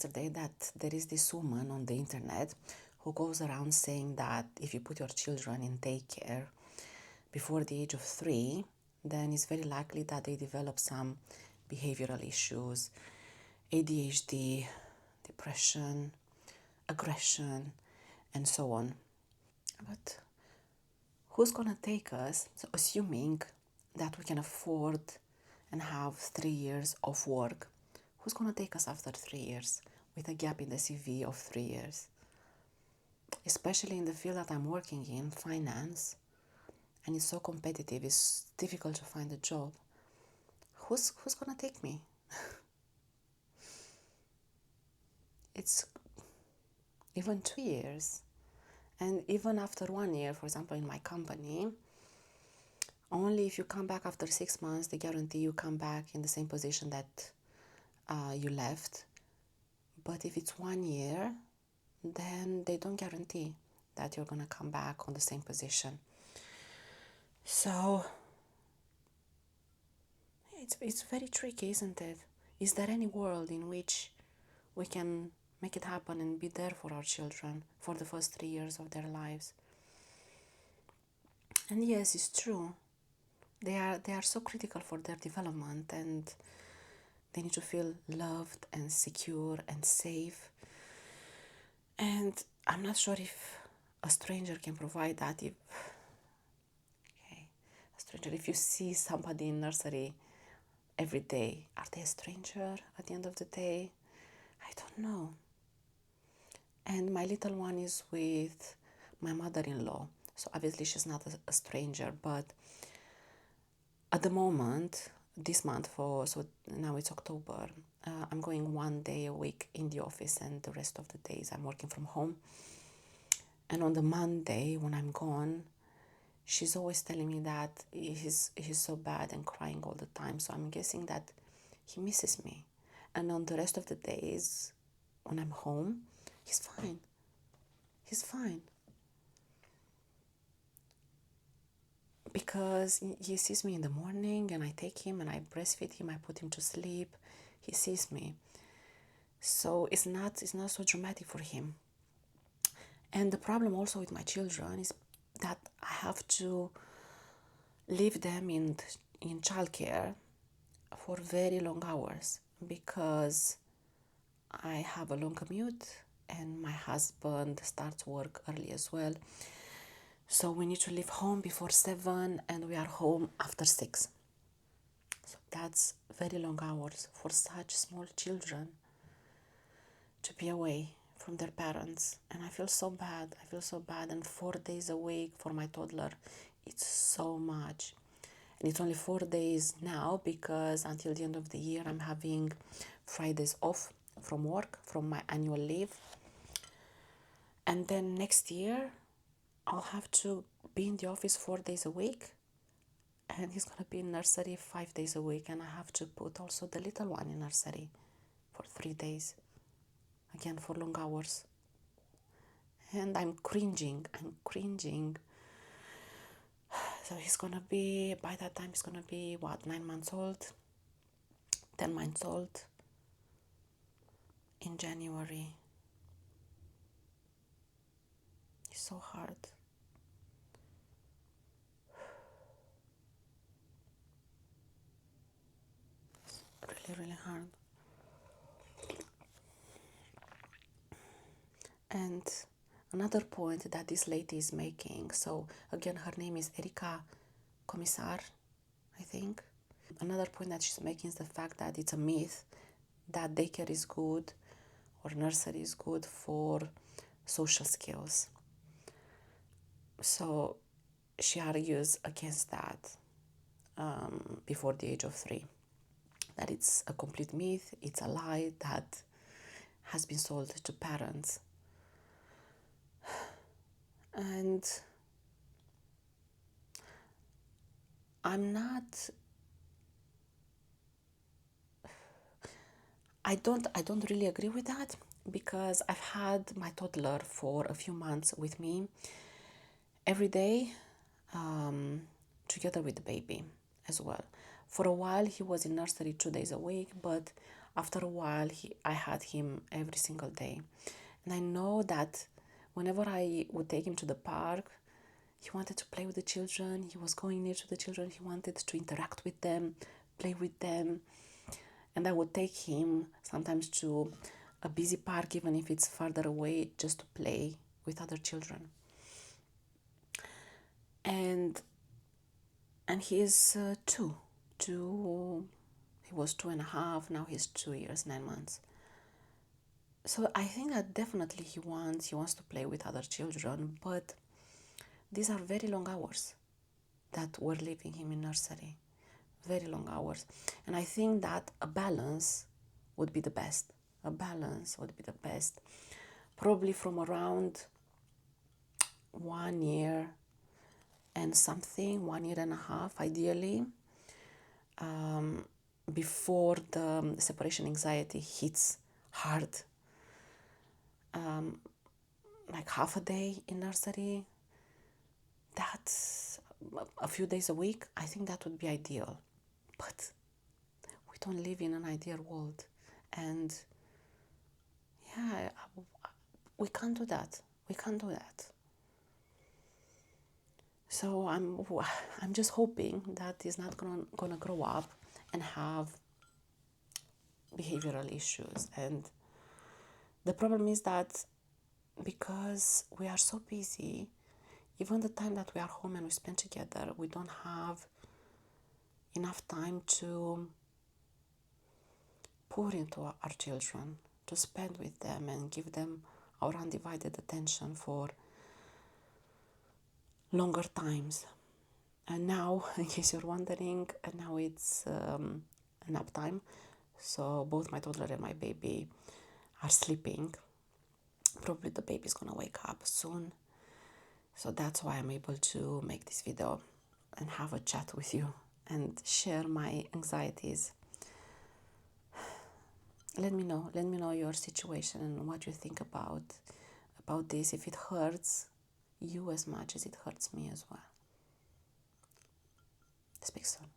yesterday that there is this woman on the internet who goes around saying that if you put your children in daycare before the age of 3, then it's very likely that they develop some behavioral issues, ADHD, depression, aggression, and so on. But who's gonna take us, so assuming that we can afford and have 3 years of work, who's gonna take us after 3 years with a gap in the CV of 3 years? Especially in the field that I'm working in, finance, and it's so competitive, it's difficult to find a job. Who's gonna take me? It's even 2 years. And even after 1 year, for example, in my company, only if you come back after 6 months, they guarantee you come back in the same position that you left. But if it's 1 year, then they don't guarantee that you're gonna come back on the same position. So it's very tricky, isn't it? Is there any world in which we can make it happen and be there for our children for the first 3 years of their lives? And yes, it's true. They are so critical for their development, and they need to feel loved and secure and safe. And I'm not sure if a stranger can provide that. If you see somebody in nursery every day, are they a stranger at the end of the day? I don't know. And my little one is with my mother-in-law, so obviously she's not a stranger, but at the moment, this month, so now it's October, I'm going 1 day a week in the office, and the rest of the days I'm working from home. And on the Monday when I'm gone, she's always telling me that he's so bad and crying all the time. So I'm guessing that he misses me. And on the rest of the days when I'm home, he's fine. He's fine. Because he sees me in the morning, and I take him and I breastfeed him, I put him to sleep. He sees me. So it's not so dramatic for him. And the problem also with my children is that I have to leave them in childcare for very long hours because I have a long commute and my husband starts work early as well. So we need to leave home before 7 and we are home after 6. So that's very long hours for such small children to be away from their parents. And I feel so bad. And 4 days a week for my toddler, it's so much. And it's only 4 days now because until the end of the year I'm having Fridays off from work, from my annual leave. And then next year I'll have to be in the office 4 days a week, and he's gonna be in nursery 5 days a week, and I have to put also the little one in nursery for 3 days, again for long hours. And I'm cringing. So he's gonna be, by that time he's gonna be 9 months old, 10 months old in January. It's so hard. Really hard. And another point that this lady is making, so again her name is Erica Komisar, I think. Another point that she's making is the fact that it's a myth that daycare is good or nursery is good for social skills. So she argues against that before the age of 3. That it's a complete myth, it's a lie that has been sold to parents. And I don't really agree with that, because I've had my toddler for a few months with me every day, together with the baby as well. For a while he was in nursery 2 days a week, but After a while, I had him every single day. And I know that whenever I would take him to the park, he wanted to play with the children. He was going near to the children. He wanted to interact with them, play with them. And I would take him sometimes to a busy park, even if it's farther away, just to play with other children. And he is two. He was 2.5, now he's 2 years, 9 months. So I think that definitely he wants to play with other children, but these are very long hours that we're leaving him in nursery. Very long hours. And I think that a balance would be the best. Probably from around 1 year and something, 1.5 years ideally, before the separation anxiety hits hard. Like half a day in nursery, that's a few days a week. I think that would be ideal. But we don't live in an ideal world. And yeah, we can't do that. So I'm just hoping that he's not gonna grow up and have behavioral issues. And the problem is that because we are so busy, even the time that we are home and we spend together, we don't have enough time to pour into our children, to spend with them and give them our undivided attention for longer times. And now, in case you're wondering, now it's nap time. So both my toddler and my baby are sleeping. Probably the baby's gonna wake up soon. So that's why I'm able to make this video and have a chat with you and share my anxieties. Let me know your situation and what you think about this, if it hurts you as much as it hurts me as well. Speak soon.